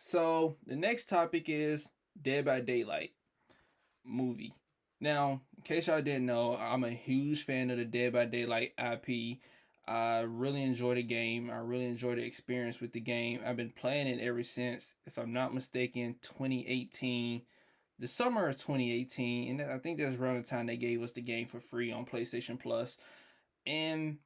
So the next topic is Dead by Daylight movie. Now, in case y'all didn't know, I'm a huge fan of the Dead by Daylight IP. I really enjoy the game. I really enjoy the experience with the game. I've been playing it ever since, if I'm not mistaken, 2018, the summer of 2018, and I think that's around the time they gave us the game for free on PlayStation Plus. And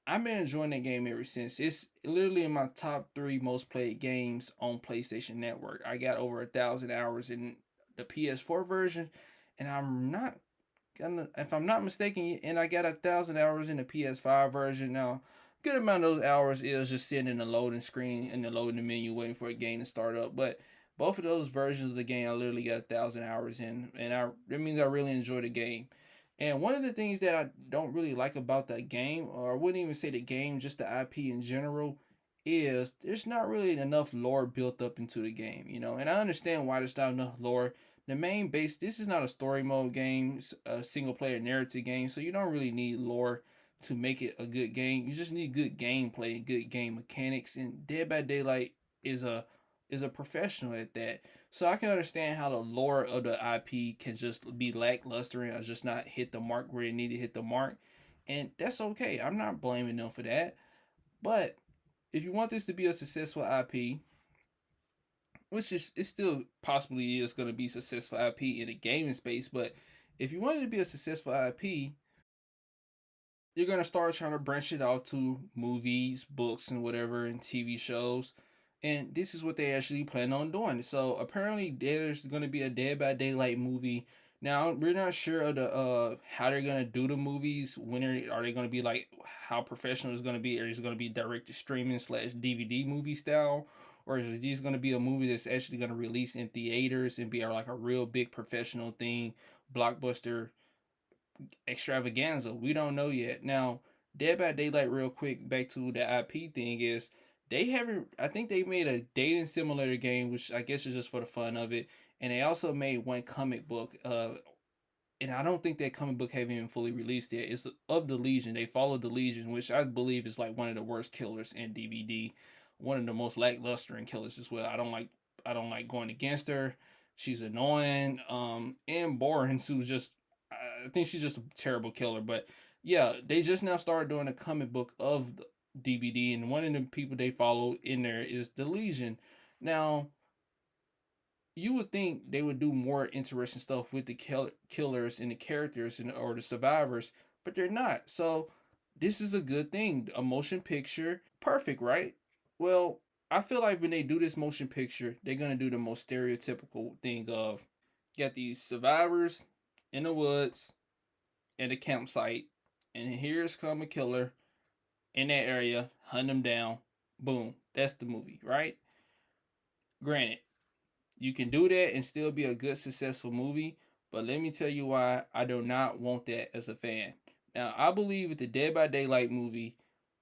I've been enjoying that game ever since. It's literally in my top three most played games on PlayStation Network. I got over 1,000 hours in the PS4 version, and if I'm not mistaken, and I got 1,000 hours in the PS5 version. Now, good amount of those hours is just sitting in the loading screen in the loading menu waiting for a game to start up. But both of those versions of the game, I literally got 1,000 hours in, and that means I really enjoy the game. And one of the things that I don't really like about the game, or I wouldn't even say the game, just the IP in general, is there's not really enough lore built up into the game, And I understand why there's not enough lore. The main base, this is not a story mode game, it's a single player narrative game, so you don't really need lore to make it a good game. You just need good gameplay, good game mechanics, and Dead by Daylight is a is a professional at that. So I can understand how the lore of the IP can just be lackluster and just not hit the mark where it needed to hit the mark. And that's okay. I'm not blaming them for that. But if you want this to be a successful IP, which is it still possibly is going to be successful IP in the gaming space, but if you want it to be a successful IP, you're gonna start trying to branch it out to movies, books, and whatever, and TV shows. And this is what they actually plan on doing. So apparently, there's gonna be a Dead by Daylight movie. Now we're not sure of the how they're gonna do the movies. When are they gonna be like how professional it's gonna be? Or is it gonna be direct to streaming slash DVD movie style? Or is this gonna be a movie that's actually gonna release in theaters and be like a real big professional thing, blockbuster extravaganza? We don't know yet. Now, Dead by Daylight, real quick, back to the IP thing is they haven't. I think they made a dating simulator game, which I guess is just for the fun of it, and they also made one comic book. And I don't think that comic book haven't even fully released yet. It's of the Legion. They followed the Legion, which I believe is like one of the worst killers in DBD, one of the most lackluster in killers as well. I don't like going against her. She's annoying, and boring. So just I think she's just a terrible killer. But yeah, they just now started doing a comic book of the DBD, and one of the people they follow in there is the Legion. Now, you would think they would do more interesting stuff with the killers and the characters or the survivors, but they're not. So this is a good thing. A motion picture, perfect, right? Well, I feel like when they do this motion picture, they're gonna do the most stereotypical thing of you got these survivors in the woods at a campsite, and here's come a killer in that area, hunt them down. Boom, that's the movie, right? Granted, you can do that and still be a good, successful movie. But let me tell you why I do not want that as a fan. Now, I believe with the Dead by Daylight movie,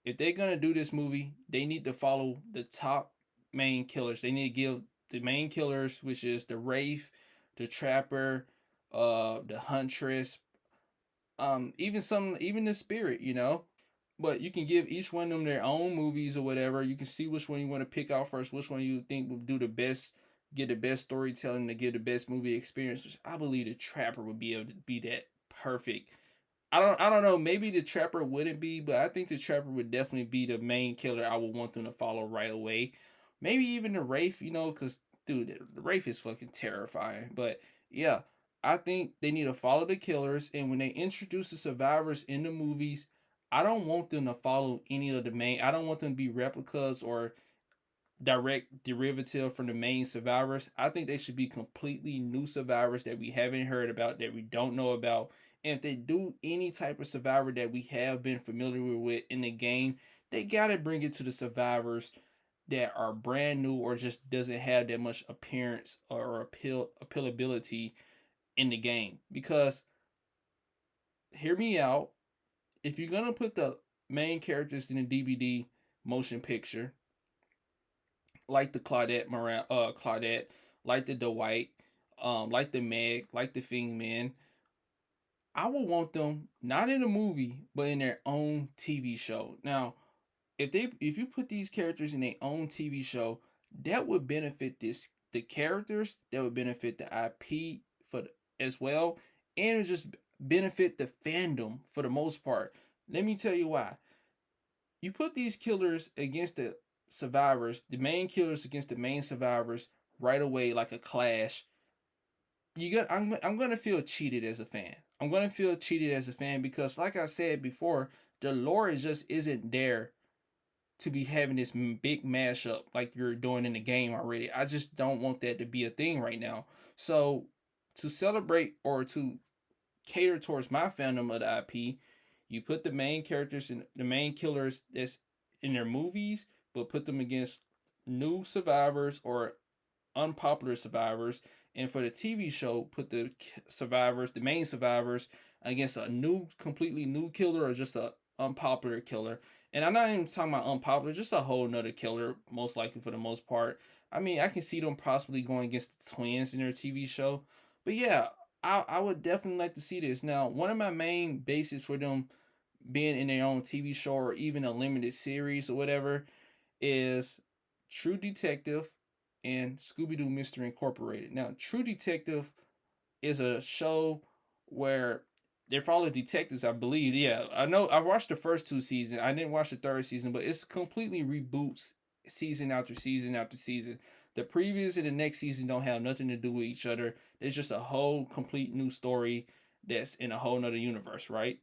if they're gonna do this movie, they need to follow the top main killers. They need to give the main killers, which is the Wraith, the Trapper, the Huntress, even the Spirit, But you can give each one of them their own movies or whatever. You can see which one you want to pick out first, which one you think will do the best, get the best storytelling to give the best movie experience. Which I believe the Trapper would be able to be that perfect. I don't know. Maybe the Trapper wouldn't be, but I think the Trapper would definitely be the main killer. I would want them to follow right away. Maybe even the Wraith, because dude, the Wraith is fucking terrifying. But yeah, I think they need to follow the killers, and when they introduce the survivors in the movies, I don't want them to follow any of the main. I don't want them to be replicas or direct derivative from the main survivors. I think they should be completely new survivors that we haven't heard about, that we don't know about. And if they do any type of survivor that we have been familiar with in the game, they gotta bring it to the survivors that are brand new or just doesn't have that much appearance or appealability in the game. Because hear me out, if you're gonna put the main characters in the DVD motion picture, like the Claudette, like the Dwight, like the Meg, like the Fing Men, I would want them not in a movie, but in their own TV show. Now, if you put these characters in their own TV show, that would benefit the characters, that would benefit the IP as well, and it just benefit the fandom for the most part. Let me tell you why. You put these killers against the survivors, the main killers against the main survivors right away like a clash. I'm gonna feel cheated as a fan. I'm gonna feel cheated as a fan because, like I said before, the lore is just isn't there to be having this big mashup like you're doing in the game already. I just don't want that to be a thing right now. So to celebrate or to cater towards my fandom of the IP, you put the main characters and the main killers that's in their movies, but put them against new survivors or unpopular survivors. And for the TV show, put the survivors, the main survivors, against a new, completely new killer or just a unpopular killer. And I'm not even talking about unpopular, just a whole nother killer, most likely for the most part. I mean, I can see them possibly going against the twins in their TV show. But yeah, I would definitely like to see this. Now, one of my main bases for them being in their own TV show or even a limited series or whatever is True Detective and Scooby Doo Mystery Incorporated. Now, True Detective is a show where they follow detectives, I believe. Yeah, I know. I watched the first two seasons. I didn't watch the third season, but it's completely reboots season after season after season. The previous and the next season don't have nothing to do with each other. It's just a whole complete new story that's in a whole nother universe, right?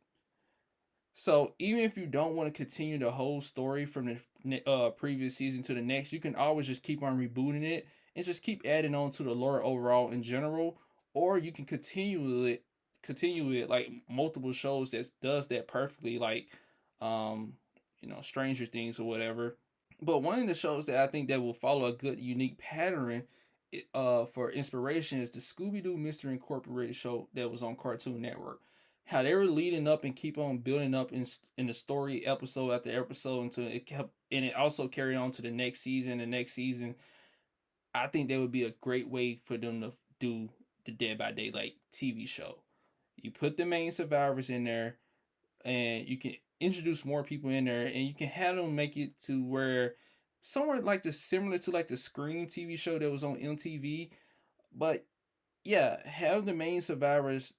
So even if you don't want to continue the whole story from the previous season to the next, you can always just keep on rebooting it and just keep adding on to the lore overall in general, or you can continue it like multiple shows that does that perfectly, like um, Stranger Things or whatever. But one of the shows that I think that will follow a good unique pattern for inspiration is the Scooby Doo Mystery Incorporated show that was on Cartoon Network. How they were leading up and keep on building up in the story episode after episode until it kept, and it also carried on to the next season. The next season, I think that would be a great way for them to do the Dead by Daylight TV show. You put the main survivors in there, and you can introduce more people in there, and you can have them make it to where somewhere like the similar to like the Scream TV show that was on MTV, but yeah, have the main survivors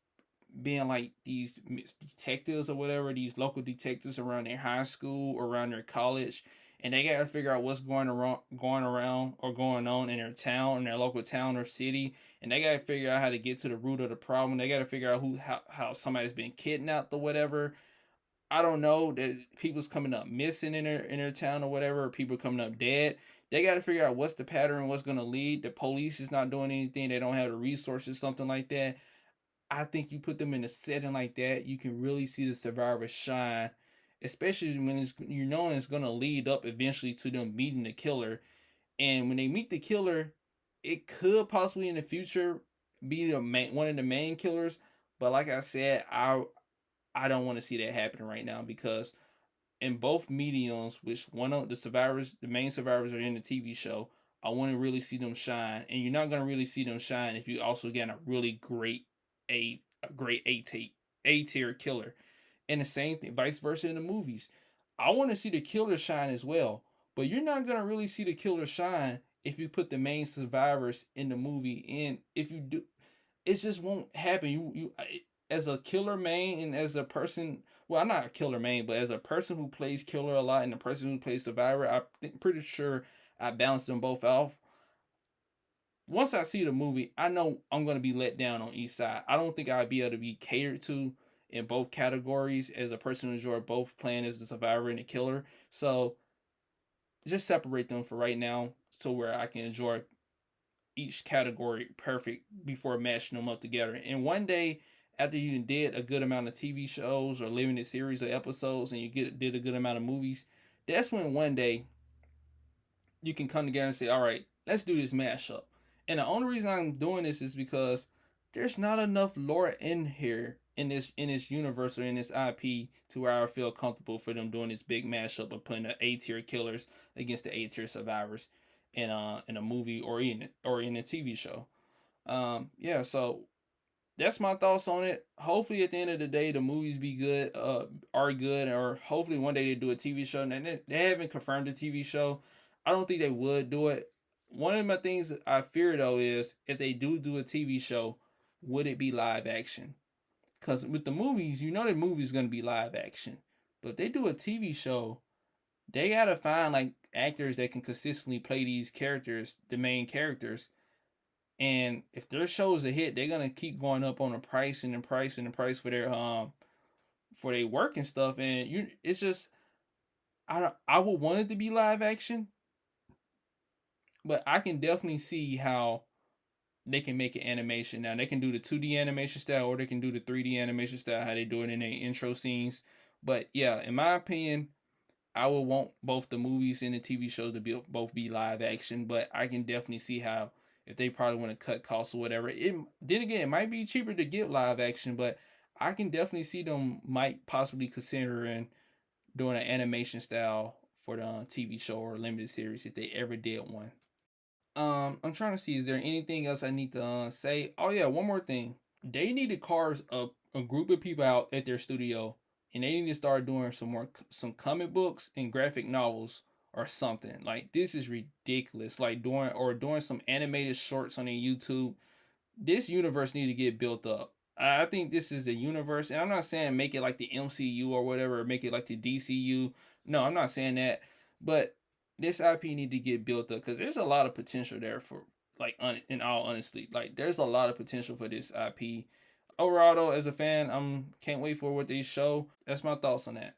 being like these detectives or whatever, these local detectives around their high school or around their college, and they gotta figure out what's going around or going on in their town, in their local town or city, and they gotta figure out how to get to the root of the problem. They gotta figure out how somebody's been kidnapped or whatever. I don't know that people's coming up missing in their town or whatever, or people coming up dead. They got to figure out what's the pattern, what's going to lead. The police is not doing anything. They don't have the resources, something like that. I think you put them in a setting like that, you can really see the survivors shine, especially when it's going to lead up eventually to them meeting the killer. And when they meet the killer, it could possibly in the future be one of the main killers. But like I said, I don't want to see that happening right now because in both mediums, which one of the survivors, the main survivors are in the TV show, I want to really see them shine. And you're not gonna really see them shine if you also get a really great A tier killer. And the same thing, vice versa in the movies. I want to see the killer shine as well, but you're not gonna really see the killer shine if you put the main survivors in the movie. And if you do, it just won't happen. As a killer main and as a person, well, I'm not a killer main, but as a person who plays killer a lot and a person who plays survivor, I think pretty sure I balance them both off. Once I see the movie, I know I'm gonna be let down on each side. I don't think I'd be able to be catered to in both categories as a person who enjoy both playing as the survivor and the killer. So just separate them for right now, so where I can enjoy each category perfect before mashing them up together. And one day, after you did a good amount of TV shows or limited series of episodes, and did a good amount of movies, that's when one day you can come together and say, "All right, let's do this mashup." And the only reason I'm doing this is because there's not enough lore in here in this universe or in this IP to where I feel comfortable for them doing this big mashup of putting the A tier killers against the A tier survivors in a movie or in a TV show. Yeah, so that's my thoughts on it. Hopefully, at the end of the day, the movies be good, are good, or hopefully one day they do a TV show. And they haven't confirmed a TV show. I don't think they would do it. one of my things I fear though is if they do a TV show, would it be live action? Because with the movies, you know the movie's gonna be live action, but if they do a TV show, they gotta find like actors that can consistently play these characters, the main characters. And if their show's a hit, they're gonna keep going up on the price and the price and the price for their work and stuff. And it's just I would want it to be live action, but I can definitely see how they can make an animation. Now they can do the 2D animation style or they can do the 3D animation style, how they do it in their intro scenes. But yeah, in my opinion, I would want both the movies and the TV shows to be both be live action. But I can definitely see how if they probably want to cut costs or whatever. It then again, it might be cheaper to get live action, but I can definitely see them might possibly considering doing an animation style for the TV show or limited series if they ever did one. I'm trying to see, is there anything else I need to say? Oh yeah, one more thing. They need to carve a group of people out at their studio, and they need to start doing some comic books and graphic novels or something. Like this is ridiculous. Like doing some animated shorts on their YouTube. This universe need to get built up. I think this is a universe, and I'm not saying make it like the MCU or whatever, or make it like the DCU. No, I'm not saying that, but this IP need to get built up because there's a lot of potential there for like in all honesty, like there's a lot of potential for this IP. Overall, though, as a fan, I'm can't wait for what they show. That's my thoughts on that.